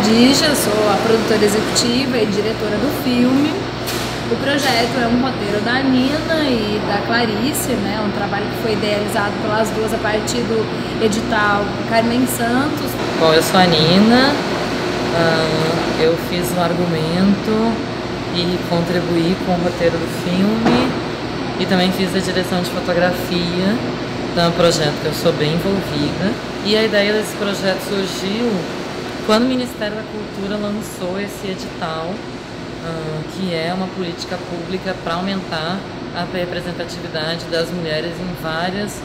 Radija, sou a produtora executiva e diretora do filme. O projeto é um roteiro da Nina e da Clarice, né? Um trabalho que foi idealizado pelas duas a partir do edital Carmen Santos. Bom, eu sou a Nina, eu fiz um argumento e contribuí com o roteiro do filme e também fiz a direção de fotografia. Então é um projeto que eu sou bem envolvida. E a ideia desse projeto surgiu quando o Ministério da Cultura lançou esse edital, que é uma política pública para aumentar a representatividade das mulheres em várias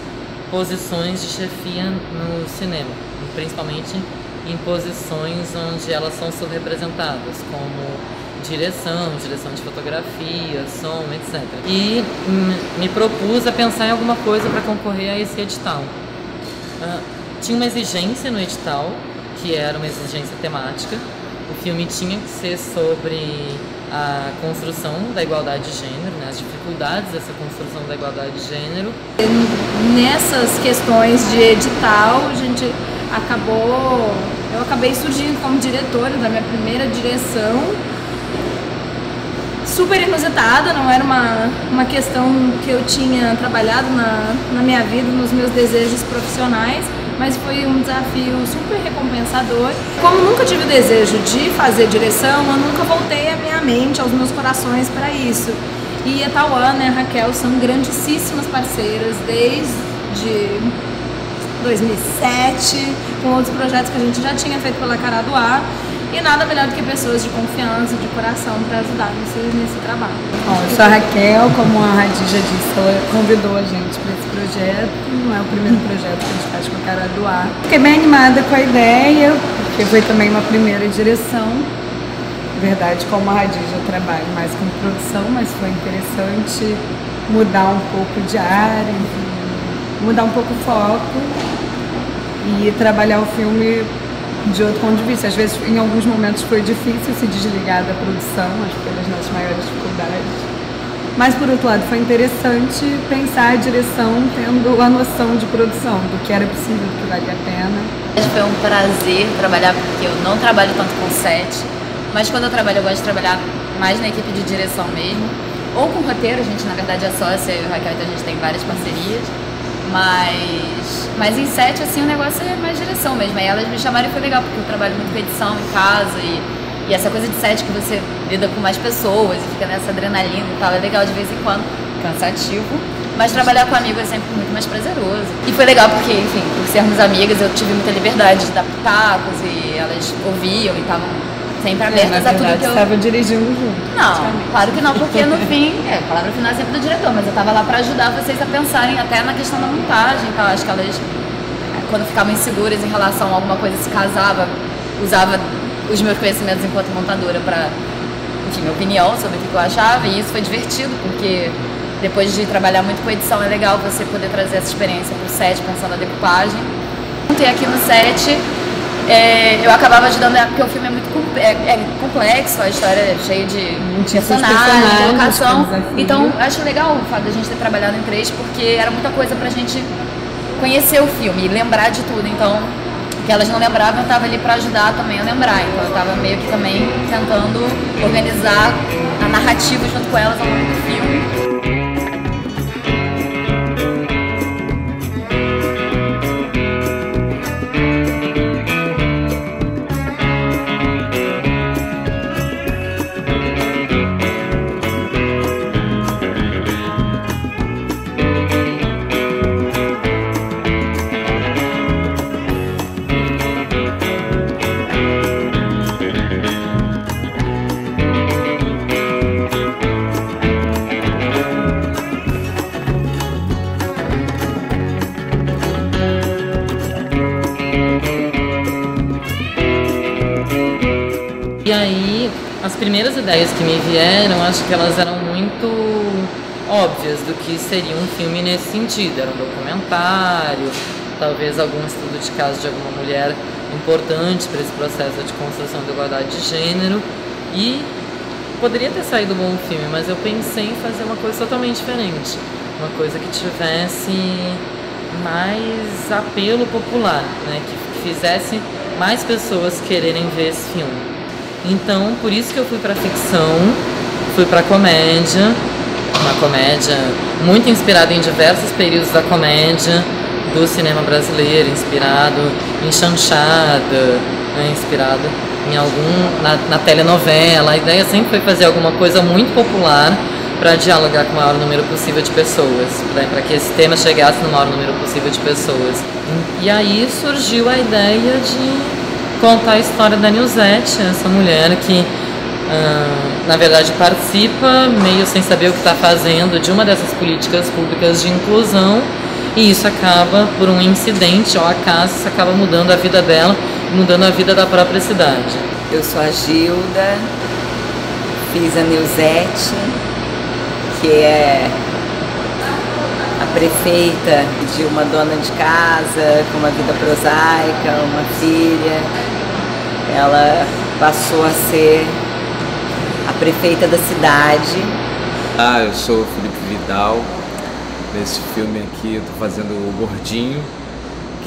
posições de chefia no cinema, principalmente em posições onde elas são subrepresentadas, como direção de fotografia, som, etc. E me propus a pensar em alguma coisa para concorrer a esse edital. Tinha uma exigência no edital, que era uma exigência temática. O filme tinha que ser sobre a construção da igualdade de gênero, né, as dificuldades dessa construção da igualdade de gênero. Nessas questões de edital, eu acabei surgindo como diretora da minha primeira direção. Super inusitada, não era uma questão que eu tinha trabalhado na minha vida, nos meus desejos profissionais, mas foi um desafio super recompensador. Como nunca tive o desejo de fazer direção, eu nunca voltei a minha mente, aos meus corações para isso. E a Tauana e a Raquel são grandíssimas parceiras desde 2007, com outros projetos que a gente já tinha feito pela Cara do Ar. E nada melhor do que pessoas de confiança, de coração, para ajudar nesse trabalho. Bom, eu sou a Raquel, como a Radija disse, ela convidou a gente para esse projeto. Não é o primeiro projeto que a gente faz com a Cara do Ar. Fiquei bem animada com a ideia, porque foi também uma primeira direção. Na verdade, como a Radija, eu trabalho mais com produção, mas foi interessante mudar um pouco de área, mudar um pouco o foco e trabalhar o filme de outro ponto de vista. Às vezes, em alguns momentos, foi difícil se desligar da produção, acho que foi das nossas maiores dificuldades. Mas, por outro lado, foi interessante pensar a direção tendo a noção de produção, do que era possível, do que valia a pena. Foi um prazer trabalhar, porque eu não trabalho tanto com set, mas quando eu trabalho, eu gosto de trabalhar mais na equipe de direção mesmo, ou com roteiro. A gente, na verdade, é sócia, eu e o Raquel, então a gente tem várias parcerias. Mas em set, assim, o negócio é mais direção mesmo. Aí elas me chamaram e foi legal, porque eu trabalho muito com edição em casa e essa coisa de set que você lida com mais pessoas e fica nessa adrenalina e tal, é legal de vez em quando, cansativo. Mas trabalhar com amigos é sempre muito mais prazeroso. E foi legal porque, enfim, por sermos amigas, eu tive muita liberdade de dar pitacos e elas ouviam e estavam sempre abertas a tudo que eu... estava dirigindo junto. Não, claro que não, porque no fim, a palavra final é sempre do diretor, mas eu tava lá pra ajudar vocês a pensarem até na questão da montagem e tal. Acho que elas, quando ficavam inseguras em relação a alguma coisa, se casava, usava os meus conhecimentos enquanto montadora pra, enfim, minha opinião sobre o que eu achava, e isso foi divertido, porque depois de trabalhar muito com edição, é legal você poder trazer essa experiência pro set, pensando na decupagem. E aqui no set, eu acabava ajudando, porque o filme é muito complexo, a história é cheia de personagens, de locação. Então, acho legal o fato de a gente ter trabalhado em 3, porque era muita coisa pra gente conhecer o filme e lembrar de tudo. Então, o que elas não lembravam, eu estava ali pra ajudar também a lembrar. Então, eu estava meio que também tentando organizar a narrativa junto com elas ao longo do filme. E aí, as primeiras ideias que me vieram, acho que elas eram muito óbvias do que seria um filme nesse sentido. Era um documentário, talvez algum estudo de caso de alguma mulher importante para esse processo de construção da igualdade de gênero. E poderia ter saído um bom filme, mas eu pensei em fazer uma coisa totalmente diferente. Uma coisa que tivesse mais apelo popular, né? Que fizesse mais pessoas quererem ver esse filme. Então, por isso que eu fui pra ficção, fui pra comédia, uma comédia muito inspirada em diversos períodos da comédia do cinema brasileiro, inspirado em chanchada, né, inspirado em na telenovela. A ideia sempre foi fazer alguma coisa muito popular para dialogar com o maior número possível de pessoas, para que esse tema chegasse no maior número possível de pessoas. E aí surgiu a ideia de contar a história da Nilzete, essa mulher que, na verdade, participa, meio sem saber o que está fazendo, de uma dessas políticas públicas de inclusão, e isso acaba, por um incidente ou acaso, isso acaba mudando a vida dela, mudando a vida da própria cidade. Eu sou a Gilda, fiz a Nilzete, que é a prefeita de uma dona de casa, com uma vida prosaica, uma filha. Ela passou a ser a prefeita da cidade. Eu sou o Felipe Vidal. Nesse filme aqui eu tô fazendo o Gordinho,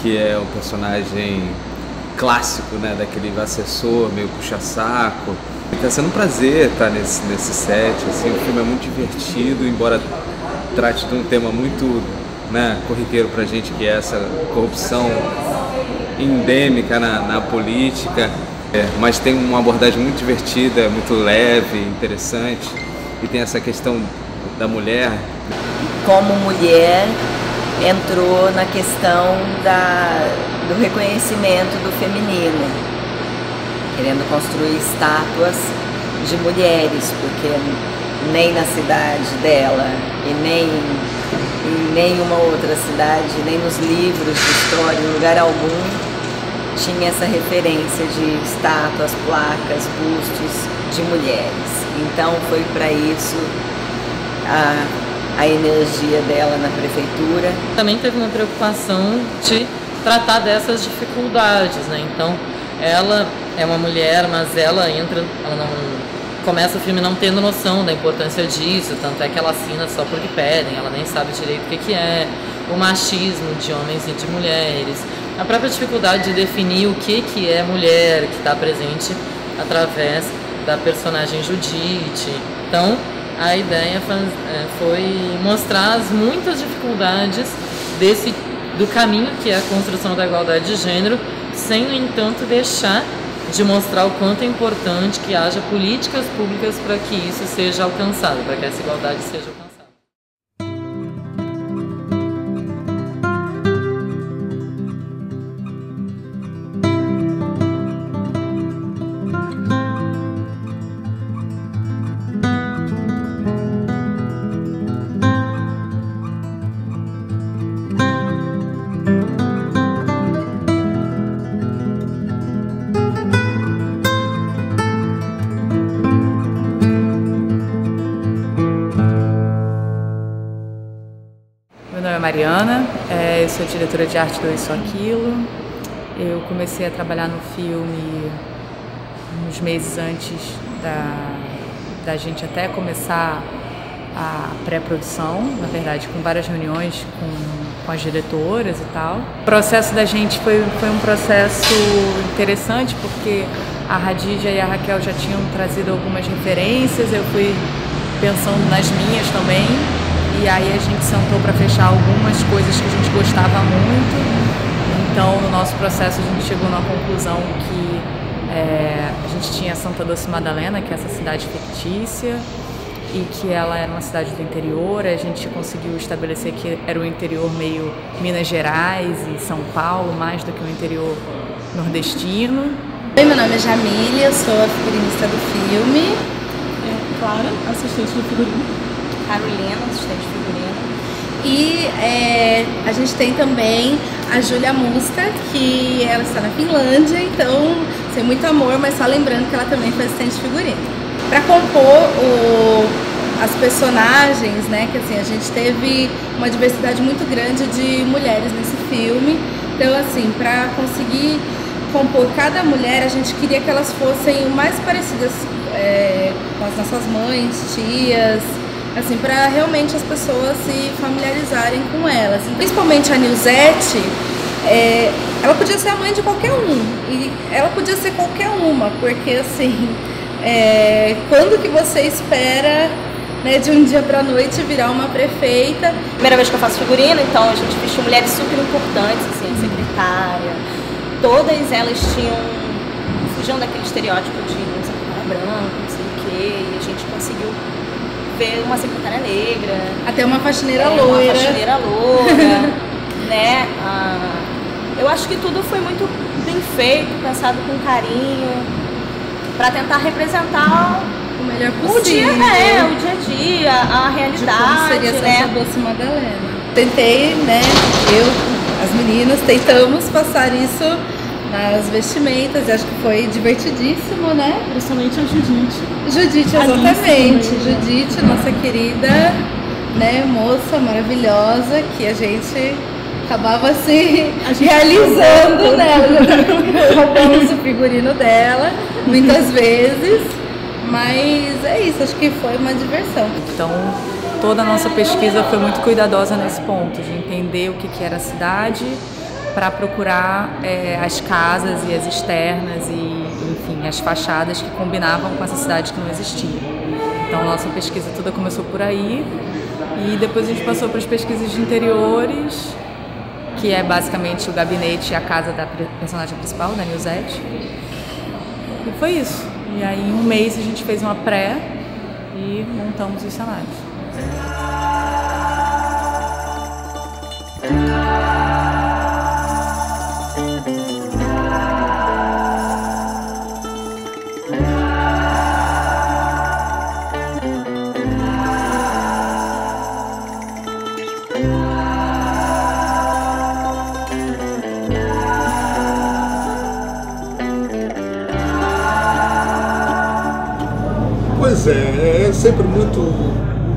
que é um personagem clássico, né, daquele assessor meio puxa-saco. Está sendo um prazer estar nesse set, assim, o filme é muito divertido, embora trate de um tema muito, né, corriqueiro pra gente, que é essa corrupção endêmica na política, mas tem uma abordagem muito divertida, muito leve, interessante, e tem essa questão da mulher. Como mulher, entrou na questão do reconhecimento do feminino, querendo construir estátuas de mulheres, porque nem na cidade dela e nem em nenhuma outra cidade, nem nos livros de história, em lugar algum, tinha essa referência de estátuas, placas, bustos de mulheres. Então foi para isso a energia dela na prefeitura. Também teve uma preocupação de tratar dessas dificuldades, né? Então, ela é uma mulher, mas ela não começa o filme não tendo noção da importância disso, tanto é que ela assina só porque pedem, ela nem sabe direito o que é, o machismo de homens e de mulheres, a própria dificuldade de definir o que é mulher, que está presente através da personagem Judite. Então, a ideia foi mostrar as muitas dificuldades do caminho que é a construção da igualdade de gênero, sem, no entanto, deixar de mostrar o quanto é importante que haja políticas públicas para que isso seja alcançado, para que essa igualdade seja alcançada. Meu nome é Mariana, eu sou diretora de arte do Isso Aquilo. Eu comecei a trabalhar no filme uns meses antes da gente até começar a pré-produção, na verdade, com várias reuniões com as diretoras e tal. O processo da gente foi um processo interessante, porque a Radija e a Raquel já tinham trazido algumas referências, eu fui pensando nas minhas também. E aí a gente sentou para fechar algumas coisas que a gente gostava muito. Então, no nosso processo, a gente chegou numa conclusão que a gente tinha Santa Doce Madalena, que é essa cidade fictícia, e que ela era uma cidade do interior. A gente conseguiu estabelecer que era o interior meio Minas Gerais e São Paulo, mais do que o interior nordestino. Oi, meu nome é Jamília, sou a figurinista do filme. Clara, assistente de figurino. Carolina, assistente de figurino. E a gente tem também a Júlia Musta, que ela está na Finlândia, então sem muito amor, mas só lembrando que ela também foi assistente de figurino. Para compor as personagens, né, que assim, a gente teve uma diversidade muito grande de mulheres nesse filme, então assim, para conseguir compor cada mulher, a gente queria que elas fossem o mais parecidas com as nossas mães, tias, assim, para realmente as pessoas se familiarizarem com elas. Principalmente a Nilzete, ela podia ser a mãe de qualquer um, e ela podia ser qualquer uma, porque assim, quando que você espera, né, de um dia pra noite virar uma prefeita? Primeira vez que eu faço figurino, então a gente vestiu mulheres super importantes, assim, secretária, todas elas fugiam daquele estereótipo de um secretário branco, não sei o quê, e a gente conseguiu ver uma secretária negra. Até uma faxineira loira. Uma faxineira loira, né? Eu acho que tudo foi muito bem feito, pensado com carinho, para tentar representar o melhor o possível. O dia a dia, a realidade, como seria né? essa doce Madalena. Tentei, né? As meninas, tentamos passar isso nas vestimentas, acho que foi divertidíssimo, né? Principalmente a Judite. Judite, exatamente. Judite, nossa querida, né, moça maravilhosa, que a gente acabava se realizando, né? Roubamos o figurino dela muitas vezes, mas é isso, acho que foi uma diversão. Então, toda a nossa pesquisa foi muito cuidadosa nesse ponto, de entender o que era a cidade, para procurar as casas e as externas e, enfim, as fachadas que combinavam com essa cidade que não existia. Então, nossa pesquisa toda começou por aí e depois a gente passou para as pesquisas de interiores, que é basicamente o gabinete e a casa da personagem principal, da Nilzete. E foi isso. E aí, em um mês, a gente fez uma pré e montamos os cenários. Pois é sempre muito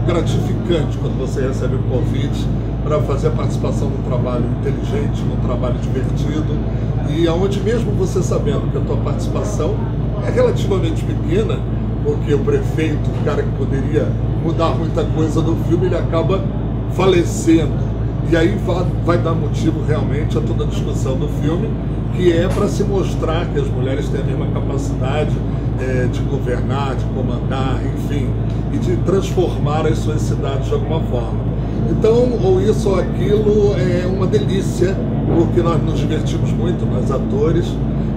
gratificante quando você recebe um convite para fazer a participação num trabalho inteligente, num trabalho divertido, e aonde mesmo você sabendo que a tua participação é relativamente pequena, porque o prefeito, o cara que poderia mudar muita coisa no filme, ele acaba falecendo. E aí vai dar motivo realmente a toda a discussão do filme, que é para se mostrar que as mulheres têm a mesma capacidade de governar, de comandar, enfim, e de transformar as suas cidades de alguma forma. Então, ou isso ou aquilo, é uma delícia, porque nós nos divertimos muito, nós atores,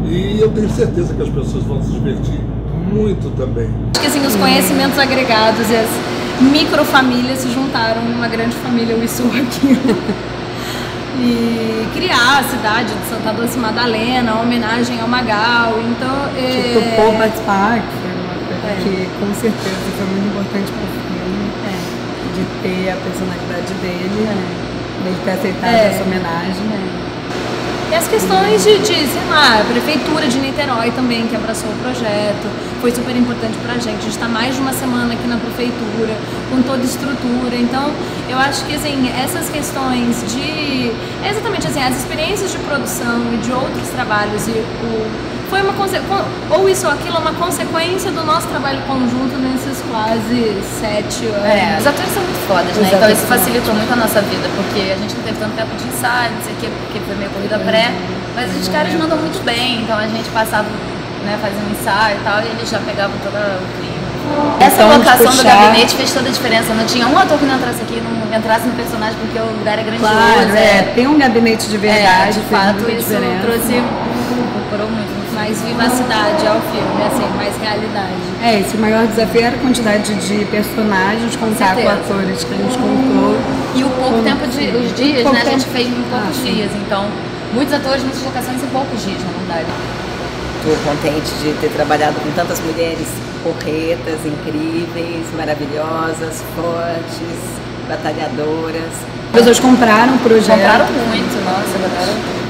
e eu tenho certeza que as pessoas vão se divertir muito também. Acho que assim, os conhecimentos agregados e as microfamílias se juntaram numa grande família, o Isso ou Aquilo. E criar a cidade de Santa Doce Madalena, homenagem ao Magal, então... Tipo, o povo participar, que foi uma coisa que com certeza foi muito importante para o filme, de ter a personalidade dele, de ter aceitado essa homenagem. E as questões de, sei lá, a Prefeitura de Niterói também, que abraçou o projeto, foi super importante pra gente. A gente está mais de uma semana aqui na Prefeitura, com toda a estrutura. Então, eu acho que, assim, essas questões de... Exatamente, assim, as experiências de produção e de outros trabalhos, foi uma ou isso ou aquilo, uma consequência do nosso trabalho conjunto nesses quase 7 anos. Os atores são muito fodas, né? Então isso facilitou muito a nossa vida, porque a gente não teve tanto tempo de ensaio, não sei o quê, porque foi meio corrida pré, mas os caras mandam muito bem, então a gente passava, né, fazia um ensaio e tal, e eles já pegavam todo o clima. Essa locação do gabinete fez toda a diferença, não tinha um ator que não entrasse aqui, não entrasse no personagem, porque o lugar é grandioso. Claro, tem um gabinete de verdade, de fato, isso trouxe, incorporou muito. Mais vivacidade ao filme, assim, mais realidade. Esse maior desafio era a quantidade de personagens, contar com atores que a gente contou. E o pouco tempo os dias, né? A gente fez em poucos dias, então muitos atores, muitas locações em poucos dias, na verdade. Estou contente de ter trabalhado com tantas mulheres porretas, incríveis, maravilhosas, fortes, batalhadoras. As pessoas compraram o projeto. Compraram muito, nossa, compraram.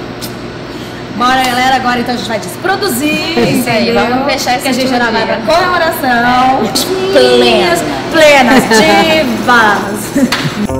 Bora, galera, agora então a gente vai desproduzir. Isso aí, vamos fechar esse que a gente já vai pra comemoração. Plenas divas.